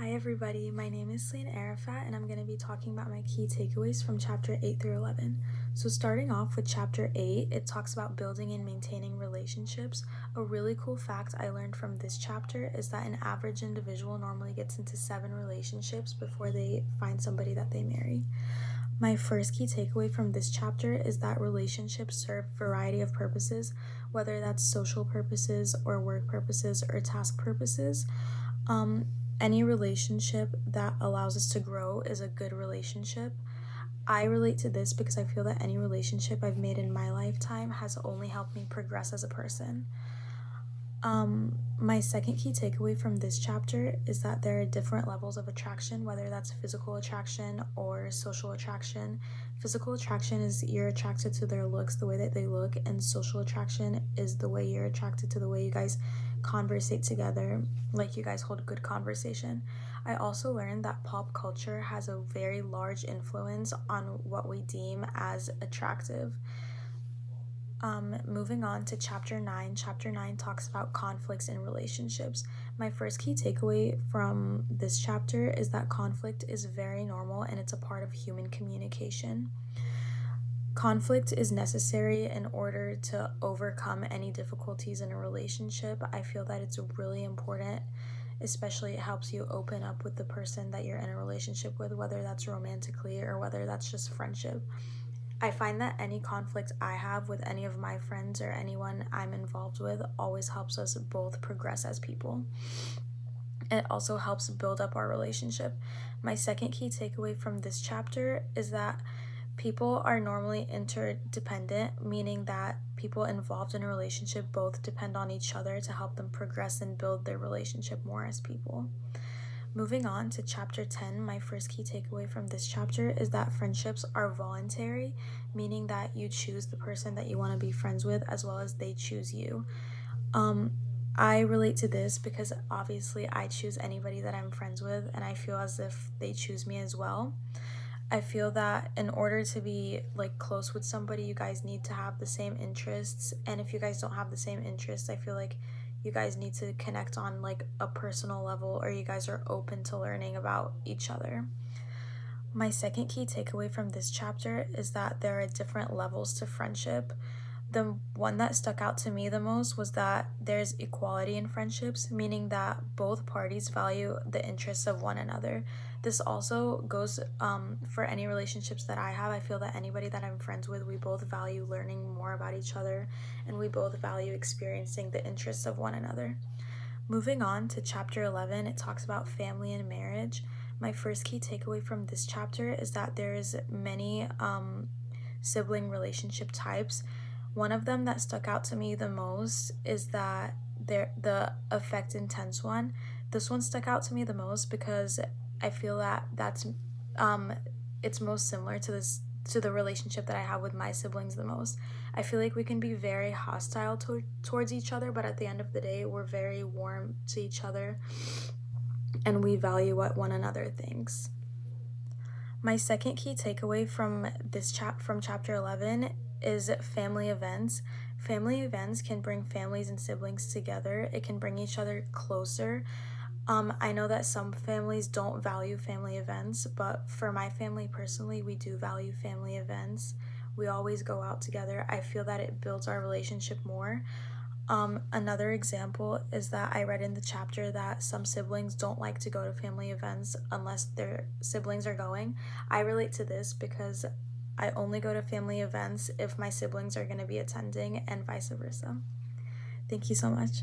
Hi everybody, my name is Celine Arafat and I'm going to be talking about my key takeaways from chapter 8 through 11. So starting off with chapter 8, it talks about building and maintaining relationships. A really cool fact I learned from this chapter is that an average individual normally gets into 7 relationships before they find somebody that they marry. My first key takeaway from this chapter is that relationships serve a variety of purposes, whether that's social purposes or work purposes or task purposes. Any relationship that allows us to grow is a good relationship. I relate to this because I feel that any relationship I've made in my lifetime has only helped me progress as a person. My second key takeaway from this chapter is that there are different levels of attraction, whether that's physical attraction or social attraction. Physical attraction is you're attracted to their looks, the way that they look, and social attraction is the way you're attracted to the way you guys conversate together, like you guys hold good conversation. I also learned that pop culture has a very large influence on what we deem as attractive. Moving on to chapter 9. Chapter 9 talks about conflicts in relationships. My first key takeaway from this chapter is that conflict is very normal and it's a part of human communication. Conflict is necessary in order to overcome any difficulties in a relationship. I feel that it's really important, especially it helps you open up with the person that you're in a relationship with, whether that's romantically or whether that's just friendship. I find that any conflict I have with any of my friends or anyone I'm involved with always helps us both progress as people. It also helps build up our relationship. My second key takeaway from this chapter is that people are normally interdependent, meaning that people involved in a relationship both depend on each other to help them progress and build their relationship more as people. Moving on to chapter 10, my first key takeaway from this chapter is that friendships are voluntary, meaning that you choose the person that you want to be friends with as well as they choose you. I relate to this because obviously I choose anybody that I'm friends with and I feel as if they choose me as well. I feel that in order to be close with somebody, you guys need to have the same interests, and if you guys don't have the same interests, I feel like you guys need to connect on a personal level, or you guys are open to learning about each other. My second key takeaway from this chapter is that there are different levels to friendship. The one that stuck out to me the most was that there's equality in friendships, meaning that both parties value the interests of one another. This also goes for any relationships that I have. I feel that anybody that I'm friends with, we both value learning more about each other, and we both value experiencing the interests of one another. Moving on to chapter 11, it talks about family and marriage. My first key takeaway from this chapter is that there's many sibling relationship types. One of them that stuck out to me the most is that the affect intense one. This one stuck out to me the most because I feel that it's most similar to the relationship that I have with my siblings the most. I feel like we can be very hostile towards each other, but at the end of the day, we're very warm to each other and we value what one another thinks. My second key takeaway from from chapter 11 is family events. Family events can bring families and siblings together. It can bring each other closer. I know that some families don't value family events, but for my family personally, we do value family events. We always go out together. I feel that it builds our relationship more. Another example is that I read in the chapter that some siblings don't like to go to family events unless their siblings are going. I relate to this because I only go to family events if my siblings are going to be attending and vice versa. Thank you so much.